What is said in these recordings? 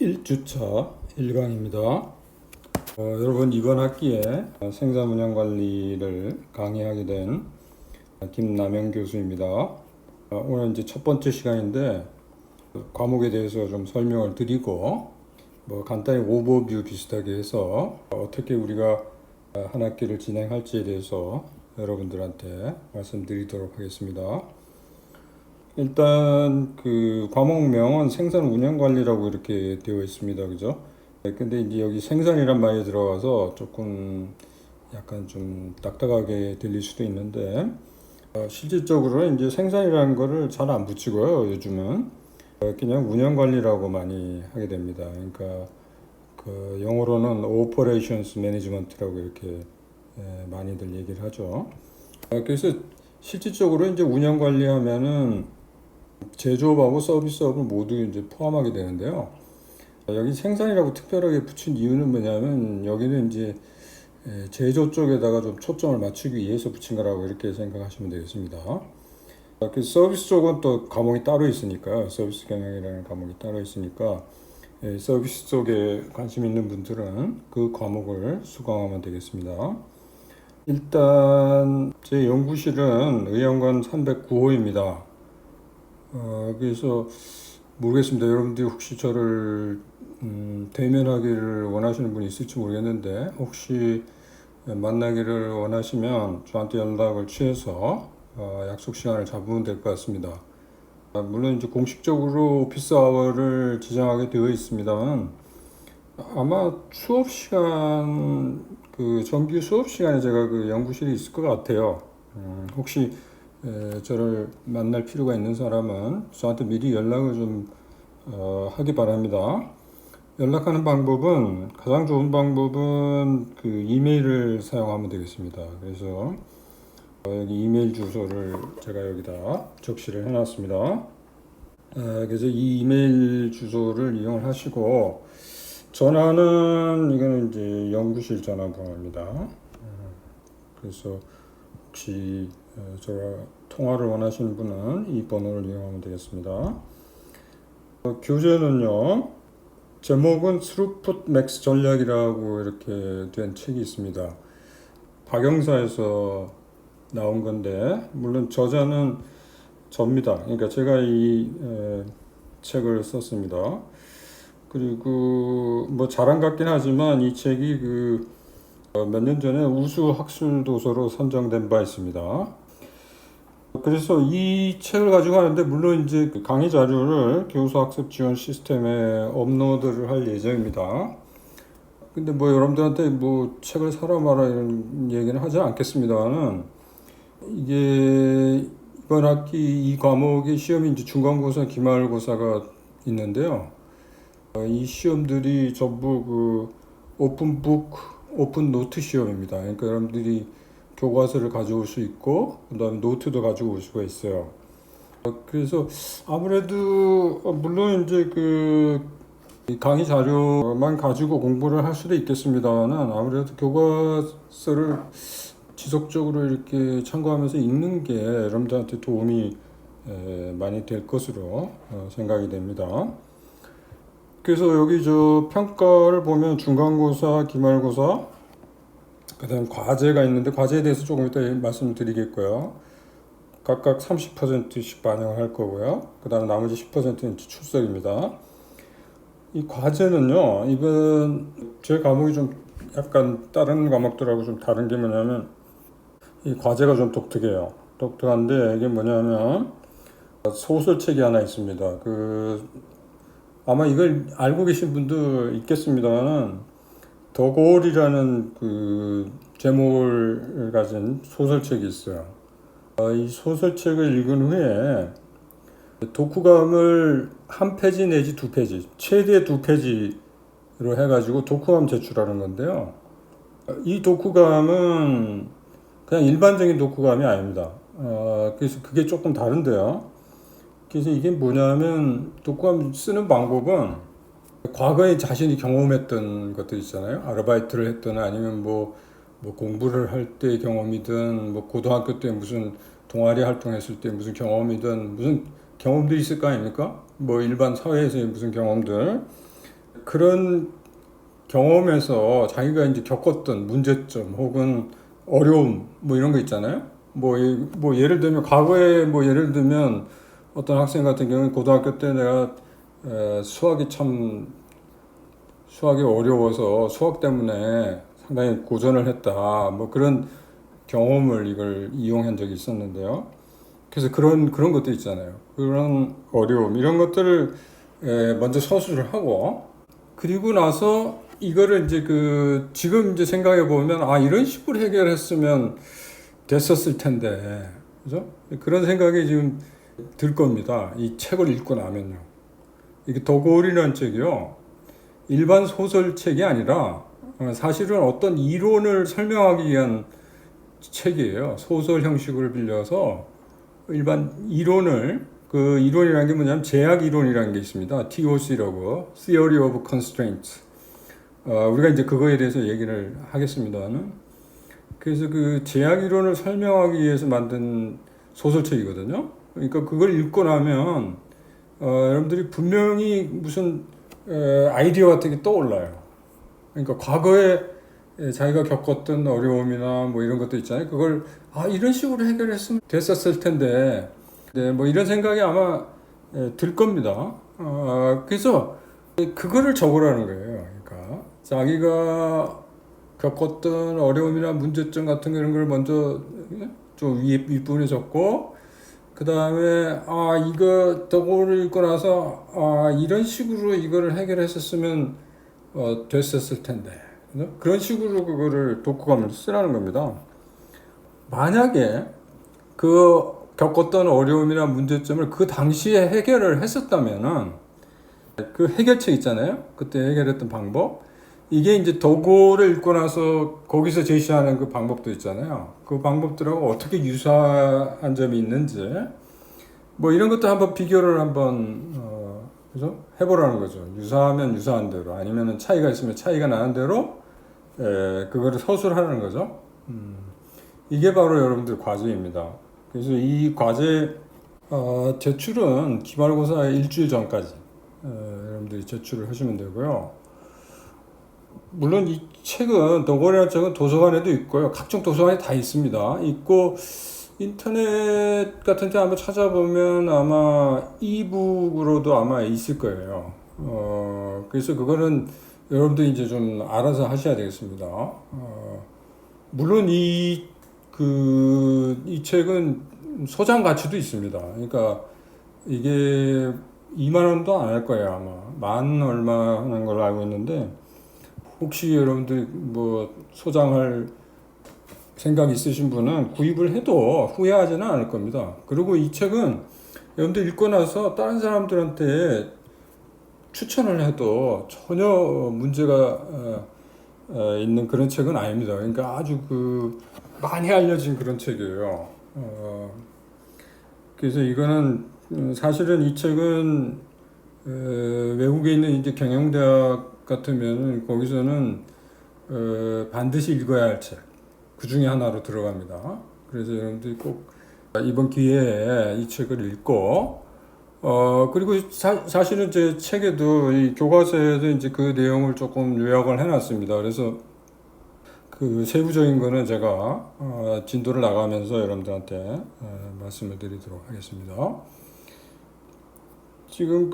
1주차 1강입니다. 여러분 이번 학기에 생산 운영 관리를 강의하게 된 김남영 교수입니다. 오늘 이제 첫 번째 시간인데 과목에 대해서 좀 설명을 드리고 간단히 오버뷰 비슷하게 해서 어떻게 우리가 한 학기를 진행할지에 대해서 여러분들한테 말씀드리도록 하겠습니다. 일단 그 과목명은 생산 운영 관리라고 이렇게 되어 있습니다. 그죠? 근데 이제 여기 생산이란 말이 들어가서 조금 약간 좀 딱딱하게 들릴 수도 있는데 실질적으로 이제 생산이라는 거를 잘 안 붙이고요. 요즘은 그냥 운영 관리라고 많이 하게 됩니다. 그러니까 그 영어로는 Operations Management라고 이렇게 많이들 얘기를 하죠. 그래서 실질적으로 이제 운영 관리하면은 제조업하고 서비스업을 모두 이제 포함하게 되는데요. 여기 생산이라고 특별하게 붙인 이유는 뭐냐면 여기는 이제 제조 쪽에다가 좀 초점을 맞추기 위해서 붙인 거라고 이렇게 생각하시면 되겠습니다. 그 서비스 쪽은 또 과목이 따로 있으니까요. 서비스 경영이라는 과목이 따로 있으니까 서비스 쪽에 관심 있는 분들은 그 과목을 수강하면 되겠습니다. 일단 제 연구실은 의령관 309호입니다. 그래서 모르겠습니다. 여러분들이 혹시 저를 대면하기를 원하시는 분이 있을지 모르겠는데 혹시 만나기를 원하시면 저한테 연락을 취해서 약속 시간을 잡으면 될 것 같습니다. 물론 이제 공식적으로 오피스 아워를 지정하게 되어 있습니다만 아마 수업 시간 그 정규 수업 시간에 제가 그 연구실에 있을 것 같아요. 혹시 저를 만날 필요가 있는 사람은 저한테 미리 연락을 좀 하기 바랍니다. 연락하는 방법은 가장 좋은 방법은 그 이메일을 사용하면 되겠습니다. 그래서 여기 이메일 주소를 제가 여기다 적시를 해놨습니다. 그래서 이 이메일 주소를 이용을 하시고 전화는 이거는 이제 연구실 전화번호입니다. 그래서 혹시 저와 통화를 원하시는 분은 이 번호를 이용하면 되겠습니다. 교재는요, 제목은 스루풋 맥스 전략이라고 이렇게 된 책이 있습니다. 박영사에서 나온 건데, 물론 저자는 접니다. 그러니까 제가 이 책을 썼습니다. 그리고 뭐 자랑 같긴 하지만 이 책이 몇 년 전에 우수 학술 도서로 선정된 바 있습니다. 그래서 이 책을 가지고 하는데 물론 이제 강의 자료를 교수 학습 지원 시스템에 업로드를 할 예정입니다. 근데 뭐 여러분들한테 뭐 책을 사라 마라 이런 얘기는 하지 않겠습니다만은 이게 이번 학기 이 과목의 시험이 이제 중간고사, 기말고사가 있는데요. 이 시험들이 전부 그 오픈북, 오픈노트 시험입니다. 그러니까 여러분들이 교과서를 가져올 수 있고 그다음에 노트도 가지고 올 수가 있어요. 그래서 아무래도 물론 이제 그 강의 자료만 가지고 공부를 할 수도 있겠습니다만은 아무래도 교과서를 지속적으로 이렇게 참고하면서 읽는 게 여러분들한테 도움이 많이 될 것으로 생각이 됩니다. 그래서 여기 저 평가를 보면 중간고사, 기말고사, 그 다음 과제가 있는데 과제에 대해서 조금 이따 말씀드리겠고요. 각각 30%씩 반영을 할 거고요. 그 다음 나머지 10%는 출석입니다. 이 과제는요, 이번 제 과목이 좀 약간 다른 과목들하고 좀 다른 게 뭐냐면 이 과제가 좀 독특해요. 독특한데 이게 뭐냐면 소설책이 하나 있습니다. 아마 이걸 알고 계신 분도 있겠습니다만은 더골이라는 그 제목을 가진 소설책이 있어요. 이 소설책을 읽은 후에 독후감을 한 페이지 내지 두 페이지, 최대 두 페이지로 해가지고 독후감 제출하는 건데요. 이 독후감은 그냥 일반적인 독후감이 아닙니다. 그래서 그게 조금 다른데요. 그래서 이게 뭐냐면 독후감 쓰는 방법은 과거에 자신이 경험했던 것들 있잖아요. 아르바이트를 했든 아니면 뭐 공부를 할 때 경험이든 뭐 고등학교 때 무슨 동아리 활동했을 때 무슨 경험이든 무슨 경험들이 있을 거 아닙니까? 뭐 일반 사회에서의 무슨 경험들. 그런 경험에서 자기가 이제 겪었던 문제점 혹은 어려움 뭐 이런 거 있잖아요. 뭐 예를 들면 과거에 뭐 예를 들면 어떤 학생 같은 경우는 고등학교 때 내가 수학이 어려워서 수학 때문에 상당히 고전을 했다. 뭐 그런 경험을 이걸 이용한 적이 있었는데요. 그래서 그런 것도 있잖아요. 그런 어려움 이런 것들을 먼저 서술을 하고 그리고 나서 이거를 이제 지금 이제 생각해 보면 이런 식으로 해결했으면 됐었을 텐데 그죠? 그런 생각이 지금 들 겁니다. 이 책을 읽고 나면요. 이게 더골이라는 책이요. 일반 소설책이 아니라 사실은 어떤 이론을 설명하기 위한 책이에요. 소설 형식을 빌려서 일반 이론을 그 이론이라는 게 뭐냐면 제약 이론이라는 게 있습니다. TOC라고 Theory of Constraints. 우리가 이제 그거에 대해서 얘기를 하겠습니다만 그래서 그 제약 이론을 설명하기 위해서 만든 소설책이거든요. 그러니까 그걸 읽고 나면 여러분들이 분명히 무슨 아이디어 같은 게 떠올라요. 그러니까 과거에 자기가 겪었던 어려움이나 뭐 이런 것도 있잖아요. 그걸 이런 식으로 해결했으면 됐었을 텐데, 네, 뭐 이런 생각이 아마 들 겁니다. 그래서 그거를 적으라는 거예요. 그러니까 자기가 겪었던 어려움이나 문제점 같은 이런 걸 먼저 좀 윗부분에 적고, 그 다음에 이거 도구를 읽고 나서 이런 식으로 이거를 해결했었으면 됐었을 텐데 그런 식으로 그거를 독후감을 쓰라는 겁니다. 만약에 그 겪었던 어려움이나 문제점을 그 당시에 해결을 했었다면은 그 해결책 있잖아요. 그때 해결했던 방법. 이게 이제 도구를 읽고 나서 거기서 제시하는 그 방법도 있잖아요. 그 방법들하고 어떻게 유사한 점이 있는지 뭐 이런 것도 한번 비교를 한번 그죠? 해보라는 거죠. 유사하면 유사한 대로 아니면 차이가 있으면 차이가 나는 대로 그거를 서술하는 거죠. 이게 바로 여러분들 과제입니다. 그래서 이 과제 제출은 기말고사 일주일 전까지 여러분들이 제출을 하시면 되고요. 물론 이 책은 더골이라는 책은 도서관에도 있고요. 각종 도서관에 다 있습니다. 있고 인터넷 같은 데 한번 찾아보면 아마 이북으로도 아마 있을 거예요. 그래서 그거는 여러분들이 이제 좀 알아서 하셔야 되겠습니다. 물론 이 책은 소장 가치도 있습니다. 그러니까 이게 2만 원도 안 할 거예요, 아마. 만 얼마 하는 걸로 알고 있는데, 혹시 여러분들이 뭐 소장할 생각 있으신 분은 구입을 해도 후회하지는 않을 겁니다. 그리고 이 책은 여러분들 읽고 나서 다른 사람들한테 추천을 해도 전혀 문제가 있는 그런 책은 아닙니다. 그러니까 아주 많이 알려진 그런 책이에요. 그래서 이거는 사실은 이 책은 외국에 있는 이제 경영대학 같으면 거기서는 반드시 읽어야 할 책. 그 중에 하나로 들어갑니다. 그래서 여러분들이 꼭 이번 기회에 이 책을 읽고, 그리고 사실은 제 책에도 이 교과서에도 이제 그 내용을 조금 요약을 해놨습니다. 그래서 그 세부적인 거는 제가 진도를 나가면서 여러분들한테 말씀을 드리도록 하겠습니다. 지금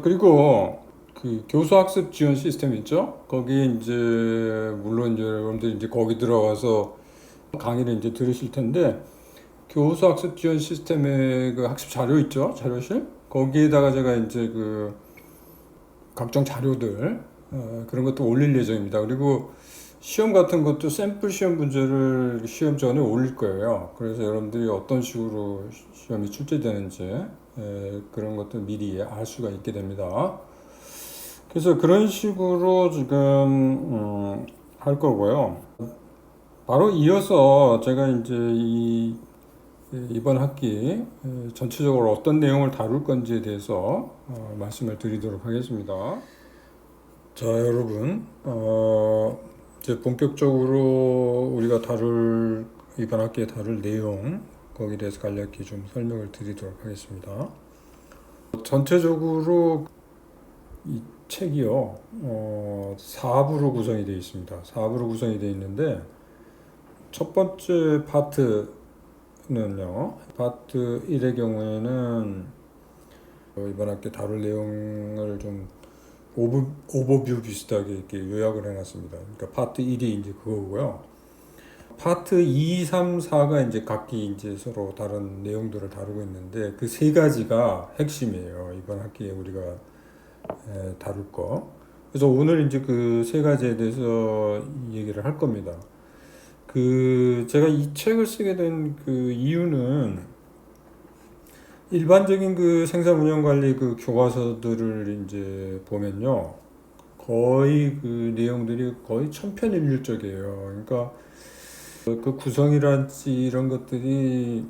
그리고 그 교수학습 지원 시스템 있죠? 거기에 이제 물론 이제 여러분들 이제 거기 들어가서 강의를 이제 들으실 텐데 교수학습 지원 시스템의 그 학습 자료 있죠? 자료실? 거기에다가 제가 이제 그 각종 자료들 그런 것도 올릴 예정입니다. 그리고 시험 같은 것도 샘플 시험 문제를 시험 전에 올릴 거예요. 그래서 여러분들이 어떤 식으로 시험이 출제되는지 그런 것도 미리 알 수가 있게 됩니다. 그래서 그런 식으로 지금 할 거고요. 바로 이어서 제가 이제 이번 학기 전체적으로 어떤 내용을 다룰 건지에 대해서 말씀을 드리도록 하겠습니다. 자, 여러분, 이제 본격적으로 우리가 이번 학기에 다룰 내용 거기에 대해서 간략히 좀 설명을 드리도록 하겠습니다. 전체적으로 책이요. 4부로 구성이 되어 있습니다. 4부로 구성이 되어 있는데 첫 번째 파트는요. 파트 1의 경우에는 이번 학기 다룰 내용을 좀 오버뷰 비슷하게 이렇게 요약을 해놨습니다. 그러니까 파트 1이 이제 그거고요. 파트 2, 3, 4가 이제 각기 이제 서로 다른 내용들을 다루고 있는데 그 세 가지가 핵심이에요. 이번 학기에 우리가 다룰 거. 그래서 오늘 이제 그 세 가지에 대해서 얘기를 할 겁니다. 제가 이 책을 쓰게 된 그 이유는 일반적인 그 생산 운영 관리 그 교과서들을 이제 보면요. 거의 그 내용들이 거의 천편일률적이에요. 그러니까 그 구성이랄지 이런 것들이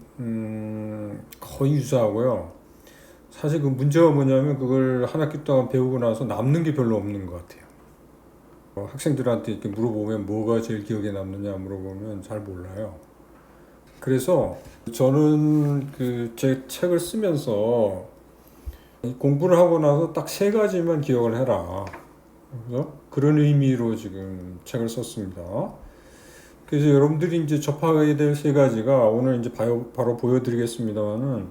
거의 유사하고요. 사실 그 문제가 뭐냐면 그걸 한 학기 동안 배우고 나서 남는 게 별로 없는 것 같아요. 학생들한테 이렇게 물어보면 뭐가 제일 기억에 남느냐 물어보면 잘 몰라요. 그래서 저는 그 제 책을 쓰면서 공부를 하고 나서 딱 세 가지만 기억을 해라. 그래서 그런 의미로 지금 책을 썼습니다. 그래서 여러분들이 이제 접하게 될 세 가지가 오늘 이제 바로 보여드리겠습니다만은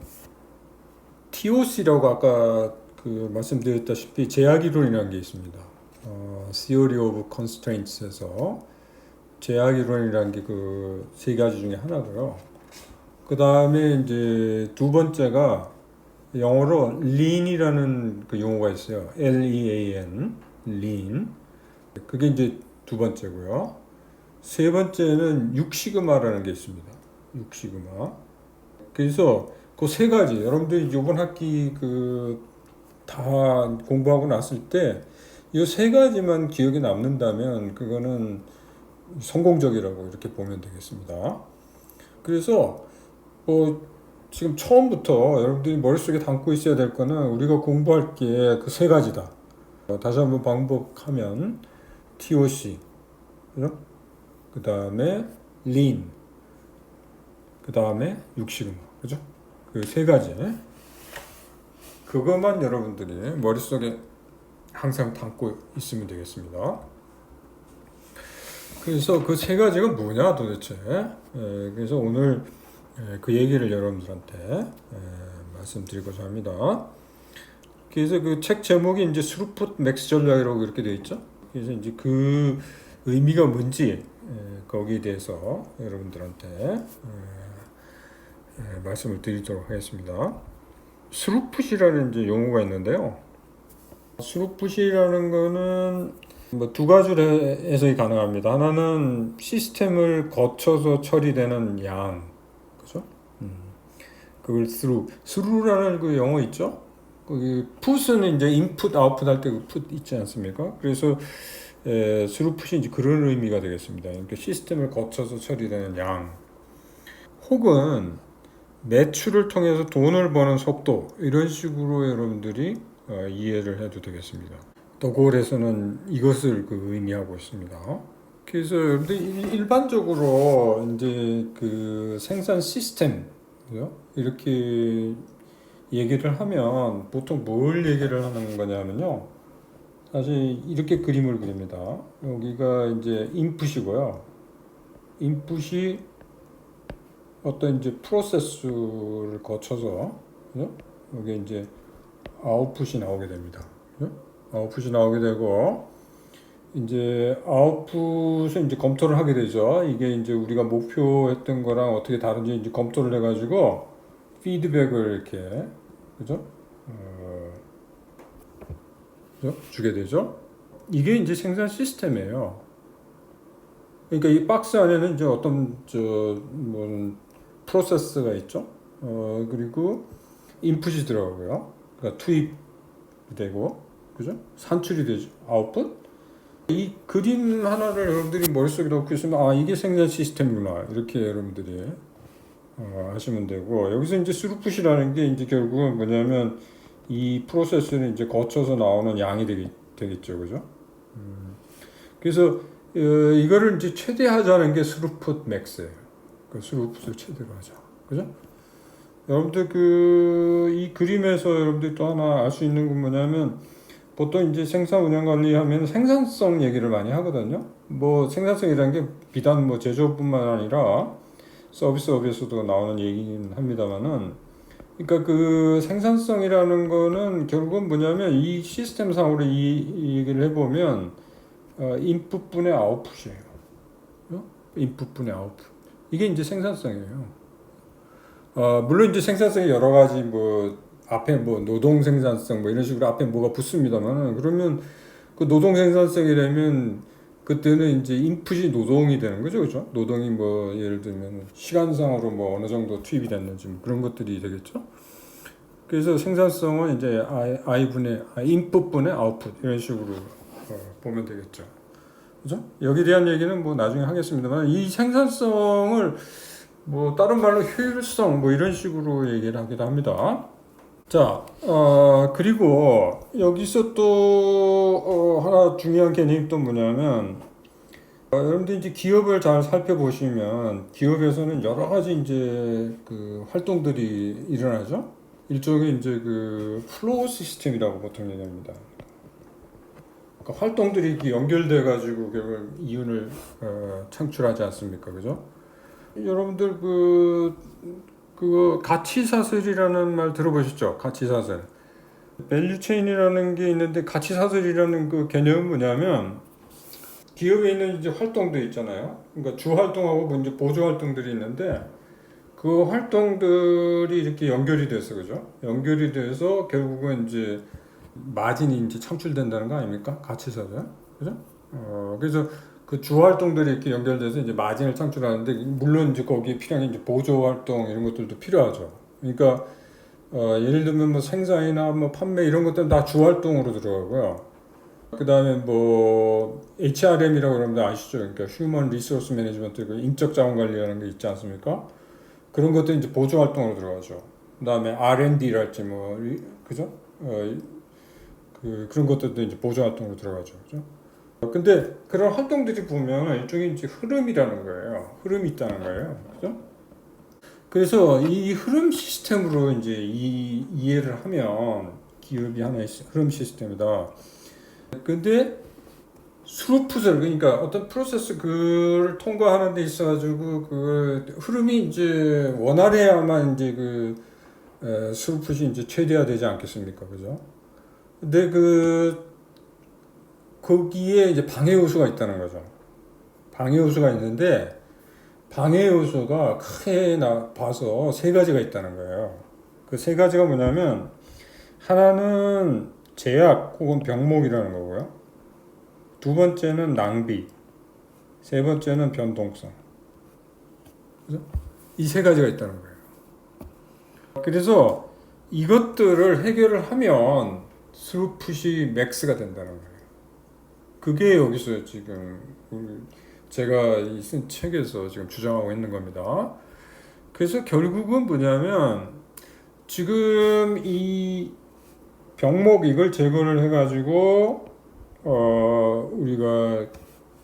TOC라고 아까 그 말씀드렸다시피 제약 이론이라는 게 있습니다. Theory of Constraints에서 제약 이론이라는 게 그 세 가지 중에 하나고요. 그 다음에 이제 두 번째가 영어로 lean이라는 그 용어가 있어요. Lean, lean. 그게 이제 두 번째고요. 세 번째는 6시그마라는 게 있습니다. 6시그마. 그래서 그 세 가지 여러분들이 이번 학기 그 다 공부하고 났을 때 이 세 가지만 기억에 남는다면 그거는 성공적이라고 이렇게 보면 되겠습니다. 그래서 지금 처음부터 여러분들이 머릿속에 담고 있어야 될 거는 우리가 공부할 게 그 세 가지다. 다시 한번 반복하면 TOC, 그죠? 그 다음에 Lean, 그 다음에 6시그마, 그죠? 그 세 가지. 그것만 여러분들이 머릿속에 항상 담고 있으면 되겠습니다. 그래서 그 세 가지가 뭐냐 도대체. 그래서 오늘 그 얘기를 여러분들한테 말씀드리고자 합니다. 그래서 그 책 제목이 이제 스루풋 맥스 전략이라고 이렇게 되어 있죠. 그래서 이제 그 의미가 뭔지 거기에 대해서 여러분들한테 말씀을 드리도록 하겠습니다. 스루풋이라는 이제 용어가 있는데요. 스루풋이라는 거는 뭐 두 가지로 해석이 가능합니다. 하나는 시스템을 거쳐서 처리되는 양, 그죠? 그걸 스루라는 그 영어 있죠? 거기 풋은 이제 인풋 아웃풋 할 때 그 풋 있지 않습니까? 그래서 스루풋이 이제 그런 의미가 되겠습니다. 그러니까 시스템을 거쳐서 처리되는 양, 혹은 매출을 통해서 돈을 버는 속도, 이런 식으로 여러분들이 이해를 해도 되겠습니다. 더골에서는 이것을 그 의미하고 있습니다. 그래서 여러분들 일반적으로 이제 그 생산 시스템, 이렇게 얘기를 하면 보통 뭘 얘기를 하는 거냐면요. 사실 이렇게 그림을 그립니다. 여기가 이제 인풋이고요. 인풋이 어떤 이제 프로세스를 거쳐서, 여기 이제 아웃풋이 나오게 됩니다. 아웃풋이 나오게 되고, 이제 아웃풋을 이제 검토를 하게 되죠. 이게 이제 우리가 목표했던 거랑 어떻게 다른지 이제 검토를 해가지고 피드백을 이렇게, 그죠? 주게 되죠. 이게 이제 생산 시스템이에요. 그러니까 이 박스 안에는 이제 어떤 프로세스가 있죠. 그리고 인풋이 들어가고요. 그러니까 투입되고, 그죠? 산출이 되죠. 아웃풋. 이 그림 하나를 여러분들이 머릿속에 넣고 있으면 이게 생산 시스템이구나, 이렇게 여러분들이 하시면 되고, 여기서 이제 스루풋이라는 게 이제 결국은 뭐냐면 이 프로세스는 이제 거쳐서 나오는 양이 되겠죠, 그죠? 그래서 이거를 이제 최대하자는 게 스루풋 맥스예요. 그 스루풋을 최대로 하자, 그죠? 여러분들 이 그림에서 여러분들이 또 하나 알 수 있는 건 뭐냐면 보통 이제 생산 운영 관리하면 생산성 얘기를 많이 하거든요. 뭐 생산성이라는 게 비단 뭐 제조뿐만 아니라 서비스업에서도 나오는 얘기긴 합니다만은, 그러니까 그 생산성이라는 거는 결국은 뭐냐면 이 시스템상으로 이 얘기를 해보면 인풋분의 아웃풋이에요. 인풋분의 아웃풋. 이게 이제 생산성이에요. 물론 이제 생산성이 여러 가지 뭐 앞에 뭐 노동 생산성 뭐 이런 식으로 앞에 뭐가 붙습니다만은, 그러면 그 노동 생산성이라면 그때는 이제 인풋이 노동이 되는 거죠, 그죠? 노동이 뭐 예를 들면 시간상으로 뭐 어느 정도 투입이 됐는지 뭐 그런 것들이 되겠죠. 그래서 생산성은 이제 I분의 인풋분의 아웃풋 이런 식으로 보면 되겠죠, 그죠? 여기에 대한 얘기는 뭐 나중에 하겠습니다만, 이 생산성을 뭐 다른 말로 효율성 뭐 이런 식으로 얘기를 하기도 합니다. 자, 그리고 여기서 또 하나 중요한 개념이 또 뭐냐면, 여러분들 이제 기업을 잘 살펴보시면 기업에서는 여러 가지 이제 그 활동들이 일어나죠. 일종의 이제 그 플로우 시스템이라고 보통 얘기합니다. 그러니까 활동들이 이렇게 연결돼 가지고 결국 이윤을 창출하지 않습니까, 그죠? 여러분들 그거 가치사슬이라는 말 들어보셨죠? 가치사슬. 밸류체인이라는 게 있는데, 가치사슬이라는 그 개념은 뭐냐면 기업에 있는 이제 활동도 있잖아요. 그러니까 주 활동하고 이제 보조 활동들이 있는데, 그 활동들이 이렇게 연결이 돼서, 그죠? 연결이 돼서 결국은 이제 마진이 이제 창출된다는 거 아닙니까? 가치사슬. 그죠? 그래서 그 주 활동들이 이렇게 연결돼서 이제 마진을 창출하는데, 물론 이제 거기에 필요한 이제 보조 활동 이런 것들도 필요하죠. 그러니까 예를 들면 뭐 생산이나 뭐 판매 이런 것들은 다 주 활동으로 들어가고요. 그 다음에 뭐 HRM이라고 그러는데 아시죠? 그러니까 Human Resource Management, 그 인적 자원 관리라는 게 있지 않습니까? 그런 것들이 이제 보조 활동으로 들어가죠. 그 다음에 R&D랄지 뭐 그죠? 그런 것들도 이제 보조 활동으로 들어가죠. 그죠? 근데 그런 활동들이 보면 일종의 이제 흐름이라는 거예요. 흐름이 있다는 거예요. 그죠? 그래서 이 흐름 시스템으로 이제 이해를 하면 기업이 하나의 흐름 시스템이다. 근데 스루풋을, 그러니까 어떤 프로세스 그를 통과하는 데 있어가지고 그 흐름이 이제 원활해야만 이제 그 스루풋이 이제 최대화되지 않겠습니까, 그죠? 근데 거기에 이제 방해 요소가 있다는 거죠. 방해 요소가 있는데, 방해 요소가 크게 봐서 세 가지가 있다는 거예요. 그 세 가지가 뭐냐면, 하나는 제약 혹은 병목이라는 거고요. 두 번째는 낭비, 세 번째는 변동성. 이 세 가지가 있다는 거예요. 그래서 이것들을 해결을 하면 스루풋이 맥스가 된다는 거예요. 그게 여기서 지금 제가 쓴 책에서 지금 주장하고 있는 겁니다. 그래서 결국은 뭐냐면, 지금 이 병목 이걸 제거를 해가지고 우리가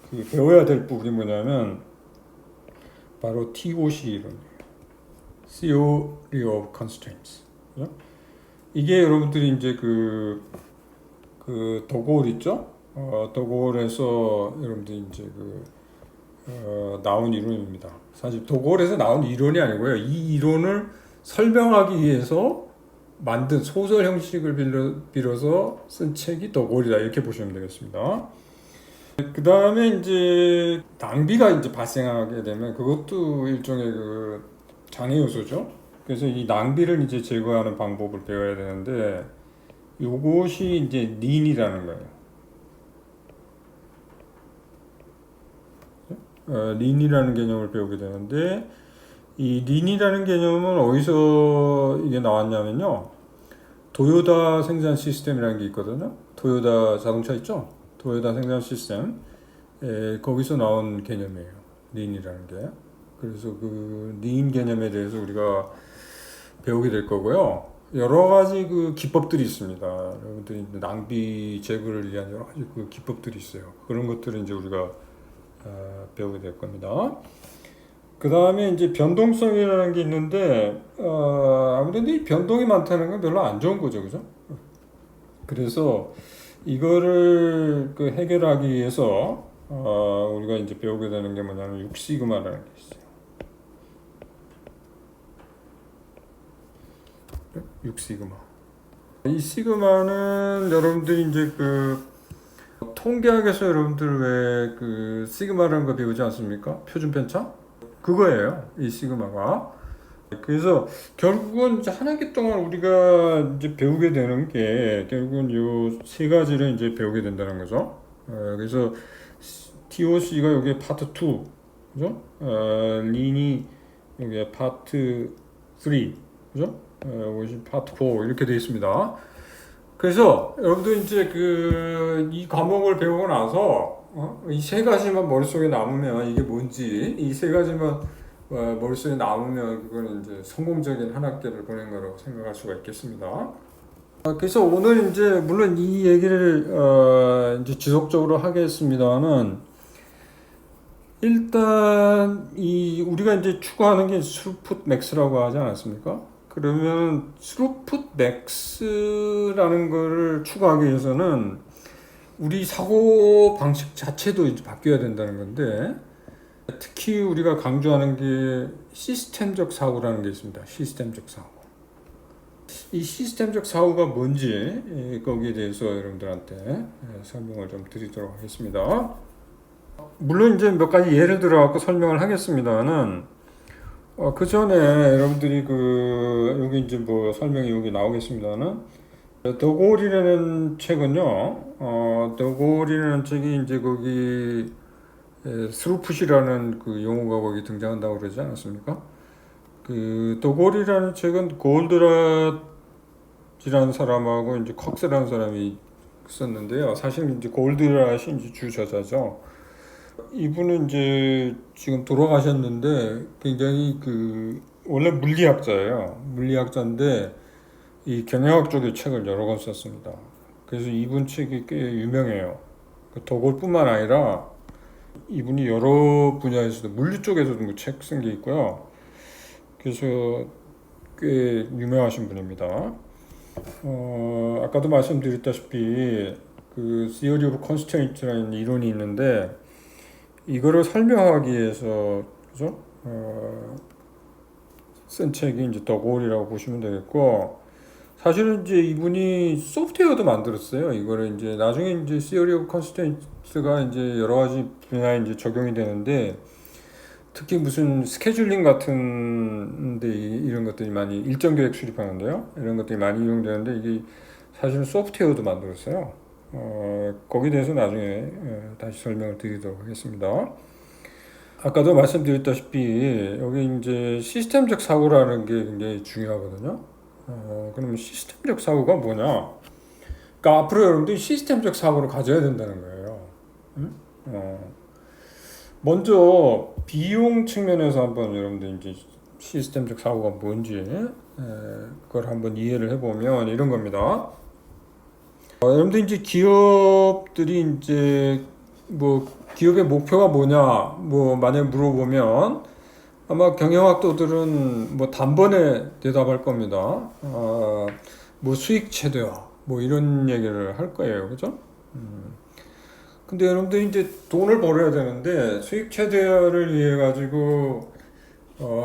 그 배워야 될 부분이 뭐냐면 바로 TOC 이론이에요. Theory of Constraints. 그죠? 이게 여러분들이 이제 그 도골 있죠? 도골에서 여러분들이 이제 나온 이론입니다. 사실 도골에서 나온 이론이 아니고요. 이 이론을 설명하기 위해서 만든 소설 형식을 빌어서 쓴 책이 도골이다, 이렇게 보시면 되겠습니다. 그 다음에 이제 낭비가 이제 발생하게 되면 그것도 일종의 그 장애 요소죠. 그래서 이 낭비를 이제 제거하는 방법을 배워야 되는데, 요것이 이제 린이라는 거예요. 린이라는 개념을 배우게 되는데, 이 린이라는 개념은 어디서 이게 나왔냐면요, 도요타 생산 시스템이라는 게 있거든요. 도요타 자동차 있죠? 도요타 생산 시스템, 거기서 나온 개념이에요, 린이라는 게. 그래서 그 린 개념에 대해서 우리가 배우게 될 거고요. 여러 가지 그 기법들이 있습니다. 여러분들이 낭비 제거를 위한 여러 가지 그 기법들이 있어요. 그런 것들을 이제 우리가 배우게 될 겁니다. 그 다음에 이제 변동성이라는 게 있는데, 아무래도 이 변동이 많다는 건 별로 안 좋은 거죠, 그죠? 그래서 이거를 그 해결하기 위해서 우리가 이제 배우게 되는 게 뭐냐면 6시그마라는 게 있어요. 6시그마. 이 시그마는 여러분들이 이제 그 통계학에서 여러분들 왜 그 시그마라는 거 배우지 않습니까? 표준 편차? 그거예요. 이 시그마가. 그래서 결국은 이제 한 학기 동안 우리가 이제 배우게 되는 게 결국은 요 세 가지를 이제 배우게 된다는 거죠. 그래서 TOC가 여기 파트 2, 그죠? 린이 여기 파트 3, 그죠? 이것이 파트 4 이렇게 되어 있습니다. 그래서 여러분들 이제 이 과목을 배우고 나서 이 세 가지만 머릿속에 남으면 이게 뭔지 이 세 가지만 머릿속에 남으면 그거는 이제 성공적인 한 학기를 보낸 거라고 생각할 수가 있겠습니다. 그래서 오늘 이제 물론 이 얘기를 이제 지속적으로 하겠습니다는 일단 우리가 이제 추구하는 게 스루풋 맥스라고 하지 않았습니까? 그러면 스루풋 맥스라는 거를 추구하기 위해서는 우리 사고 방식 자체도 이제 바뀌어야 된다는 건데 특히 우리가 강조하는 게 시스템적 사고라는 게 있습니다. 시스템적 사고. 이 시스템적 사고가 뭔지 거기에 대해서 여러분들한테 설명을 좀 드리도록 하겠습니다. 물론 이제 몇 가지 예를 들어 갖고 설명을 하겠습니다는 그 전에 여러분들이 여기 이제 뭐 설명이 여기 나오겠습니다는 더골이라는 책은요. 더골이라는 책이 이제 거기 스루풋이라는 그 용어가 거기 등장한다고 그러지 않았습니까? 그 더골이라는 책은 골드랏이라는 사람하고 이제 컥스라는 사람이 썼는데요. 사실 이제 골드랏이 이제 주 저자죠. 이분은 이제 지금 돌아가셨는데 굉장히 원래 물리학자예요. 물리학자인데 이 경영학 쪽의 책을 여러 권 썼습니다. 그래서 이분 책이 꽤 유명해요. 더골뿐만 아니라 이분이 여러 분야에서도 물리 쪽에서도 책 쓴 게 있고요. 그래서 꽤 유명하신 분입니다. 아까도 말씀드렸다시피 그 Theory of Constraints라는 이론이 있는데 이거를 설명하기 위해서 그죠? 쓴 책이 이제 더골이라고 보시면 되겠고 사실은 이제 이분이 소프트웨어도 만들었어요. 이거를 이제 나중에 이제 Theory of Constraints가 이제 여러 가지 분야에 이제 적용이 되는데 특히 무슨 스케줄링 같은데 이런 것들이 많이 일정 계획 수립하는데요. 이런 것들이 많이 이용되는데 이게 사실은 소프트웨어도 만들었어요. 거기에 대해서 나중에 다시 설명을 드리도록 하겠습니다. 아까도 말씀드렸다시피 여기 이제 시스템적 사고라는 게 굉장히 중요하거든요. 그러면 시스템적 사고가 뭐냐? 그러니까 앞으로 여러분들이 시스템적 사고를 가져야 된다는 거예요. 응? 먼저 비용 측면에서 한번 여러분들 이제 시스템적 사고가 뭔지 그걸 한번 이해를 해보면 이런 겁니다. 여러분들 이제 기업들이 이제 뭐 기업의 목표가 뭐냐 뭐 만약 물어보면 아마 경영학도들은 뭐 단번에 대답할 겁니다. 뭐 수익 최대화 뭐 이런 얘기를 할 거예요, 그죠? 근데 여러분들 이제 돈을 벌어야 되는데 수익 최대화를 위해 가지고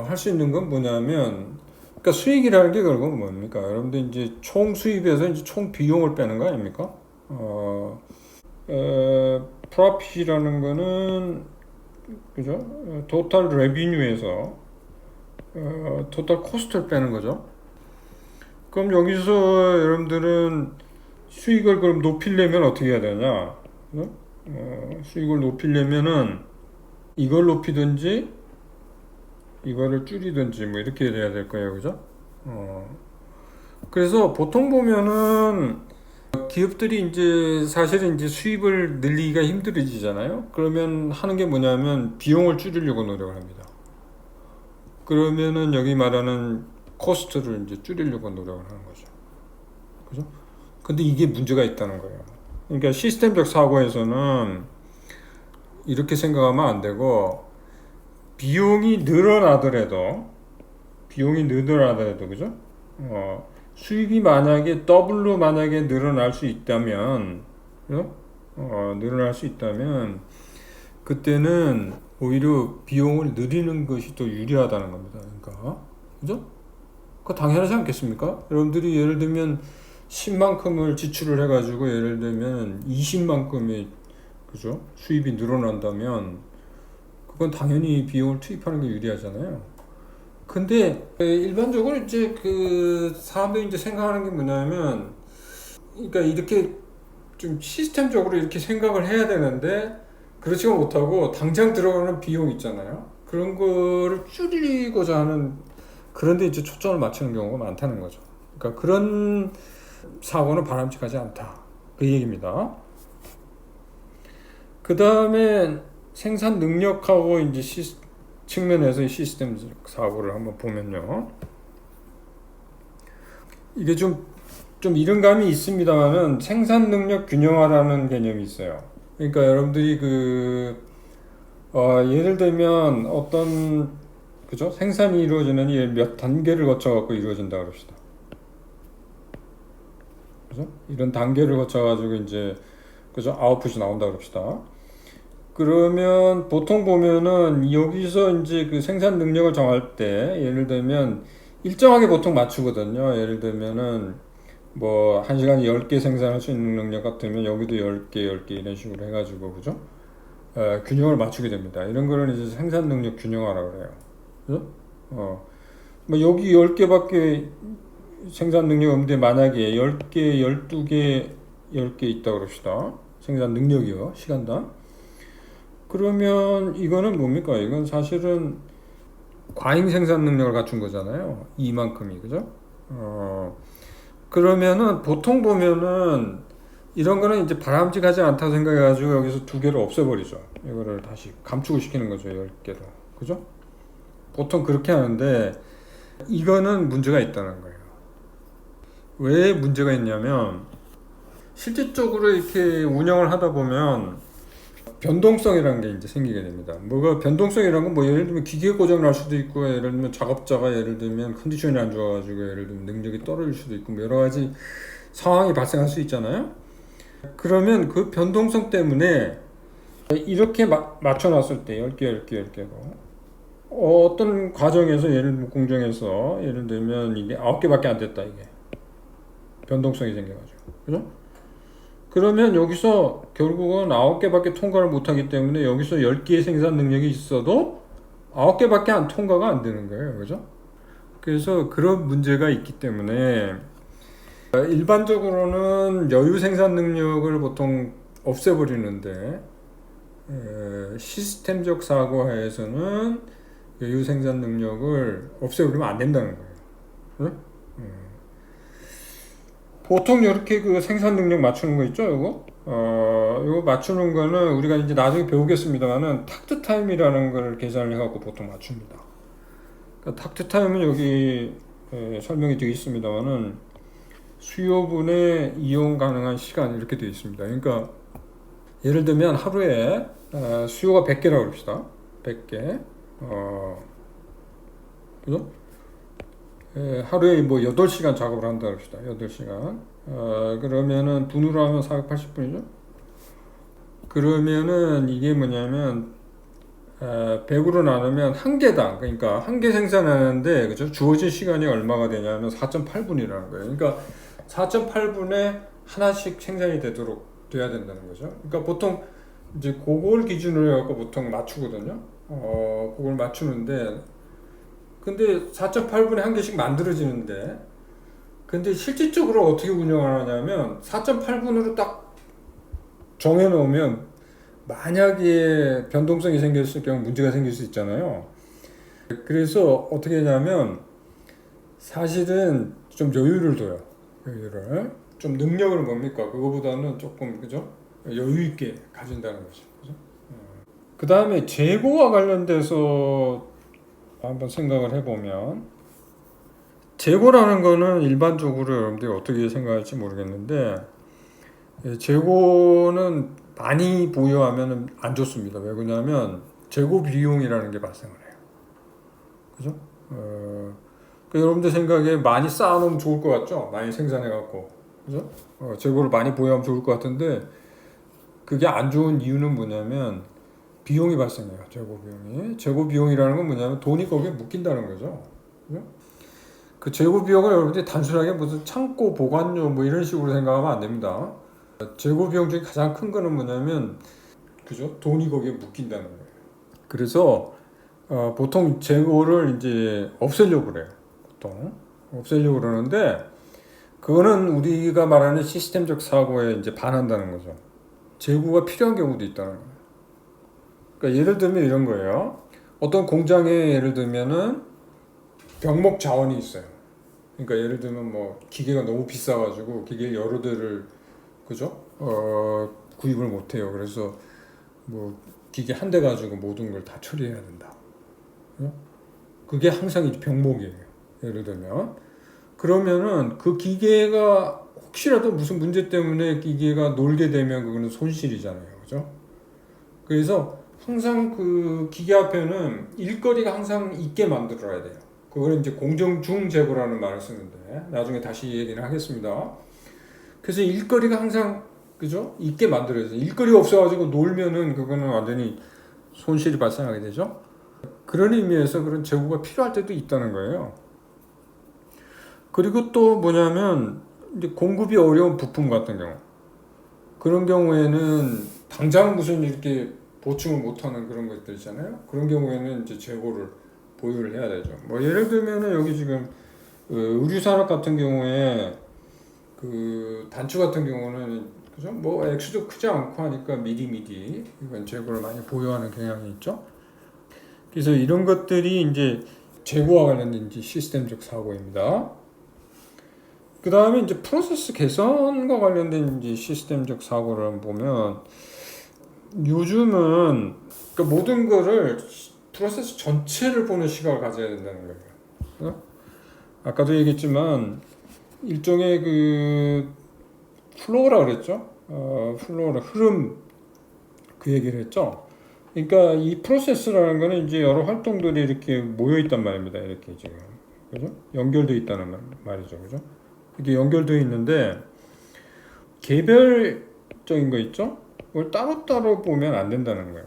할 수 있는 건 뭐냐면 그러니까 수익이라는 게 결국은 뭡니까? 여러분들 이제 총 수입에서 이제 총 비용을 빼는 거 아닙니까? 프로핏이라는 거는 그죠? 토탈 레비뉴에서 토탈 코스트를 빼는 거죠. 그럼 여기서 여러분들은 수익을 그럼 높이려면 어떻게 해야 되냐? 수익을 높이려면은 이걸 높이든지 이거를 줄이든지 뭐 이렇게 돼야 될 거예요, 그죠? 그래서 보통 보면은 기업들이 이제 사실은 이제 수입을 늘리기가 힘들어지잖아요. 그러면 하는 게 뭐냐면 비용을 줄이려고 노력을 합니다. 그러면은 여기 말하는 코스트를 이제 줄이려고 노력을 하는 거죠. 그죠? 근데 이게 문제가 있다는 거예요. 그러니까 시스템적 사고에서는 이렇게 생각하면 안 되고 비용이 늘어나더라도 그죠? 수익이 만약에 더블로 만약에 늘어날 수 있다면 그죠? 늘어날 수 있다면 그때는 오히려 비용을 늘리는 것이 더 유리하다는 겁니다. 그러니까 그죠? 그거 당연하지 않겠습니까? 여러분들이 예를 들면 10만큼을 지출을 해가지고 예를 들면 20만큼의 그죠? 수입이 늘어난다면 그건 당연히 비용을 투입하는 게 유리하잖아요. 근데 일반적으로 이제 그 사람들이 이제 생각하는 게 뭐냐면, 그러니까 이렇게 좀 시스템적으로 이렇게 생각을 해야 되는데 그렇지가 못하고 당장 들어가는 비용 있잖아요. 그런 거를 줄이고자 하는, 그런데 이제 초점을 맞추는 경우가 많다는 거죠. 그러니까 그런 사고는 바람직하지 않다, 그 얘기입니다. 그 다음에 생산 능력하고 이제 측면에서의 시스템 사고를 한번 보면요. 이게 좀 이른감이 있습니다만은 생산 능력 균형화라는 개념이 있어요. 그러니까 여러분들이 예를 들면 어떤 그죠? 생산이 이루어지는 몇 단계를 거쳐 갖고 이루어진다 그럽시다. 그죠? 이런 단계를 거쳐 가지고 이제 그죠? 아웃풋이 나온다 그럽시다. 그러면 보통 보면은 여기서 이제 그 생산 능력을 정할 때 예를 들면 일정하게 보통 맞추거든요. 예를 들면은 뭐 1시간에 10개 생산할 수 있는 능력 같으면 여기도 10개, 10개 이런 식으로 해가지고 그죠? 균형을 맞추게 됩니다. 이런 거는 이제 생산 능력 균형화라고 그래요. 그죠? 뭐 여기 10개밖에 생산 능력이 없는데 만약에 10개, 12개, 10개 있다 그럽시다. 생산 능력이요. 시간당. 그러면 이거는 뭡니까? 이건 사실은 과잉 생산 능력을 갖춘 거잖아요. 이만큼이. 그죠? 그러면은 보통 보면은 이런 거는 이제 바람직하지 않다고 생각해가지고 여기서 2개를 없애버리죠. 이거를 다시 감축을 시키는 거죠. 10개로. 그죠? 보통 그렇게 하는데 이거는 문제가 있다는 거예요. 왜 문제가 있냐면 실질적으로 이렇게 운영을 하다 보면 변동성이라는 게 이제 생기게 됩니다. 뭐가 변동성이라는 건 뭐 예를 들면 기계 고장 날 수도 있고, 예를 들면 작업자가 예를 들면 컨디션이 안 좋아가지고 예를 들면 능력이 떨어질 수도 있고, 뭐 여러 가지 상황이 발생할 수 있잖아요. 그러면 그 변동성 때문에 이렇게 맞춰놨을 때 10개, 10개, 10개로 어떤 과정에서 예를 들면 공정에서 예를 들면 이게 9개밖에 안 됐다, 이게 변동성이 생겨가지고, 그죠? 그러면 여기서 결국은 9개밖에 통과를 못하기 때문에 여기서 10개의 생산 능력이 있어도 9개밖에 통과가 안 되는 거예요. 그죠? 그래서 그런 문제가 있기 때문에 일반적으로는 여유 생산 능력을 보통 없애버리는데 시스템적 사고하에서는 여유 생산 능력을 없애버리면 안 된다는 거예요. 응? 보통 이렇게 그 생산 능력 맞추는 거 있죠, 이거? 이거 맞추는 거는 우리가 이제 나중에 배우겠습니다만은 탁트 타임이라는 걸 계산을 해갖고 보통 맞춥니다. 그러니까 탁트 타임은 여기 설명이 되어 있습니다만은 수요분의 이용 가능한 시간 이렇게 되어 있습니다. 그러니까 예를 들면 하루에 수요가 100개라고 합시다. 100개. 그죠? 하루에 뭐 8시간 작업을 한다 합시다. 8시간. 그러면은 분으로 하면 480분이죠. 그러면은 이게 뭐냐면 100으로 나누면 한 개당, 그러니까 한 개 생산하는데 그죠? 주어진 시간이 얼마가 되냐면 4.8분이라는 거예요. 그러니까 4.8분에 하나씩 생산이 되도록 돼야 된다는 거죠. 그러니까 보통 이제 그걸 기준으로 해갖고 보통 맞추거든요. 그걸 맞추는데 근데 4.8분에 한 개씩 만들어지는데 근데 실질적으로 어떻게 운영하냐면 4.8분으로 딱 정해놓으면 만약에 변동성이 생겼을 경우 문제가 생길 수 있잖아요. 그래서 어떻게 하냐면 사실은 좀 여유를 둬요. 여유를. 좀 능력을 뭡니까? 그거보다는 조금 그죠? 여유 있게 가진다는 거죠. 그죠? 그 다음에 재고와 관련돼서 한번 생각을 해보면 재고라는 거는 일반적으로 여러분들이 어떻게 생각할지 모르겠는데 재고는 많이 보유하면 안 좋습니다. 왜 그러냐면 재고 비용이라는 게 발생을 해요. 그죠? 그 여러분들 생각에 많이 쌓아놓으면 좋을 것 같죠? 많이 생산해갖고 그죠? 재고를 많이 보유하면 좋을 것 같은데 그게 안 좋은 이유는 뭐냐면 비용이 발생해요. 재고 비용이. 재고 비용이라는 건 뭐냐면 돈이 거기에 묶인다는 거죠. 그죠? 그 재고 비용을 여러분들이 단순하게 무슨 창고 보관료 뭐 이런 식으로 생각하면 안 됩니다. 재고 비용 중에 가장 큰 거는 뭐냐면 그죠? 돈이 거기에 묶인다는 거예요. 그래서 보통 재고를 이제 없애려고 그래요. 보통 없애려고 그러는데 그거는 우리가 말하는 시스템적 사고에 이제 반한다는 거죠. 재고가 필요한 경우도 있다는 거예요. 그러니까 예를 들면 이런 거예요. 어떤 공장에 예를 들면은 병목 자원이 있어요. 그러니까 예를 들면 뭐 기계가 너무 비싸가지고 기계 여러 대를 그죠? 구입을 못해요. 그래서 뭐 기계 한 대 가지고 모든 걸 다 처리해야 된다. 그게 항상 이제 병목이에요. 예를 들면 그러면은 그 기계가 혹시라도 무슨 문제 때문에 기계가 놀게 되면 그거는 손실이잖아요. 그죠? 그래서 항상 그 기계 앞에는 일거리가 항상 있게 만들어야 돼요. 그거는 이제 공정중 재고라는 말을 쓰는데 나중에 다시 얘기를 하겠습니다. 그래서 일거리가 항상 그죠? 있게 만들어야 돼요. 일거리가 없어가지고 놀면은 그거는 완전히 손실이 발생하게 되죠. 그런 의미에서 그런 재고가 필요할 때도 있다는 거예요. 그리고 또 뭐냐면 이제 공급이 어려운 부품 같은 경우 그런 경우에는 당장 무슨 이렇게 보충을 못하는 그런 것들 있잖아요. 그런 경우에는 이제 재고를 보유를 해야 되죠. 뭐 예를 들면은 여기 지금 의류산업 같은 경우에 그 단추 같은 경우는 그죠? 뭐 액수도 크지 않고 하니까 미리 이건 재고를 많이 보유하는 경향이 있죠. 그래서 이런 것들이 이제 재고와 관련된 이제 시스템적 사고입니다. 그 다음에 이제 프로세스 개선과 관련된 이제 시스템적 사고를 보면 요즘은 그러니까 모든 거를 프로세스 전체를 보는 시각을 가져야 된다는 거예요. 아까도 얘기했지만 일종의 그 플로우라 그랬죠. 플로우라 흐름 그 얘기를 했죠. 그러니까 이 프로세스라는 거는 이제 여러 활동들이 이렇게 모여 있단 말입니다. 이렇게 지금 그죠? 연결돼 있다는 말이죠, 그죠? 이게 연결되어 있는데 개별적인 거 있죠? 그걸 따로따로 보면 안 된다는 거예요.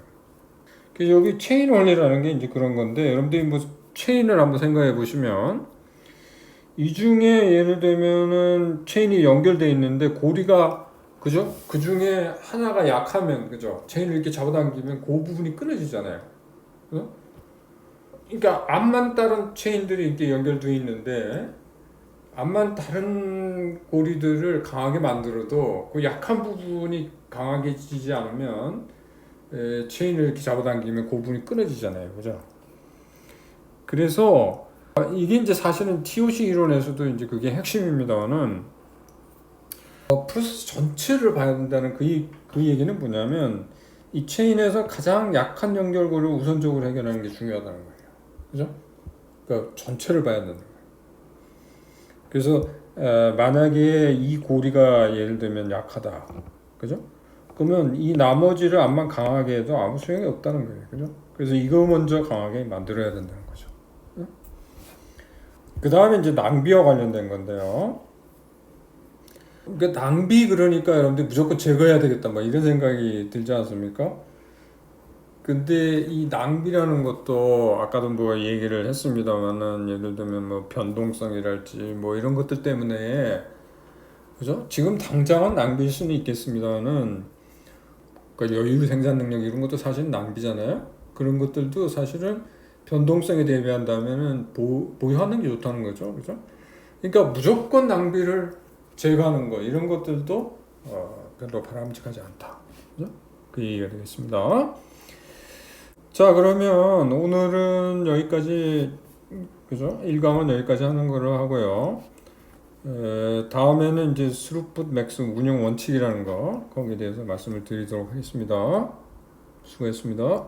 그래서 여기 체인 원리라는 게 이제 그런 건데 여러분들이 뭐 체인을 한번 생각해 보시면 이 중에 예를 들면은 체인이 연결되어 있는데 고리가 그죠? 그 중에 하나가 약하면 그죠? 체인을 이렇게 잡아당기면 그 부분이 끊어지잖아요. 그죠? 그러니까 암만 다른 체인들이 이렇게 연결되어 있는데 암만 다른 고리들을 강하게 만들어도 그 약한 부분이 강하게 지지 않으면 체인을 이렇게 잡아당기면 그 부분이 끊어지잖아요. 그죠? 그래서 이게 이제 사실은 TOC 이론에서도 이제 그게 핵심입니다만은 프로세스 전체를 봐야 된다는 그 얘기는 뭐냐면 이 체인에서 가장 약한 연결고리를 우선적으로 해결하는 게 중요하다는 거예요. 그죠? 그러니까 전체를 봐야 된다는 거예요. 그래서 만약에 이 고리가 예를 들면 약하다. 그죠? 그러면 이 나머지를 암만 강하게 해도 아무 소용이 없다는 거예요. 그죠? 그래서 이거 먼저 강하게 만들어야 된다는 거죠. 그 다음에 이제 낭비와 관련된 건데요. 그러니까 낭비 그러니까 여러분들 무조건 제거해야 되겠다 뭐 이런 생각이 들지 않습니까? 근데 이 낭비라는 것도 아까도 뭐 얘기를 했습니다만은 예를 들면 뭐 변동성이랄지 뭐 이런 것들 때문에 그죠? 지금 당장은 낭비일 수는 있겠습니다만은 그러니까 여유 생산 능력 이런 것도 사실 낭비잖아요. 그런 것들도 사실은 변동성에 대비한다면은 보유하는 게 좋다는 거죠. 그죠? 그러니까 무조건 낭비를 제거하는 거 이런 것들도 별로 바람직하지 않다. 그죠? 그 얘기가 되겠습니다. 자, 그러면 오늘은 여기까지 그죠? 1강은 여기까지 하는 거로 하고요. 다음에는 이제 스루풋 맥스 운영 원칙이라는 거 거기에 대해서 말씀을 드리도록 하겠습니다. 수고했습니다.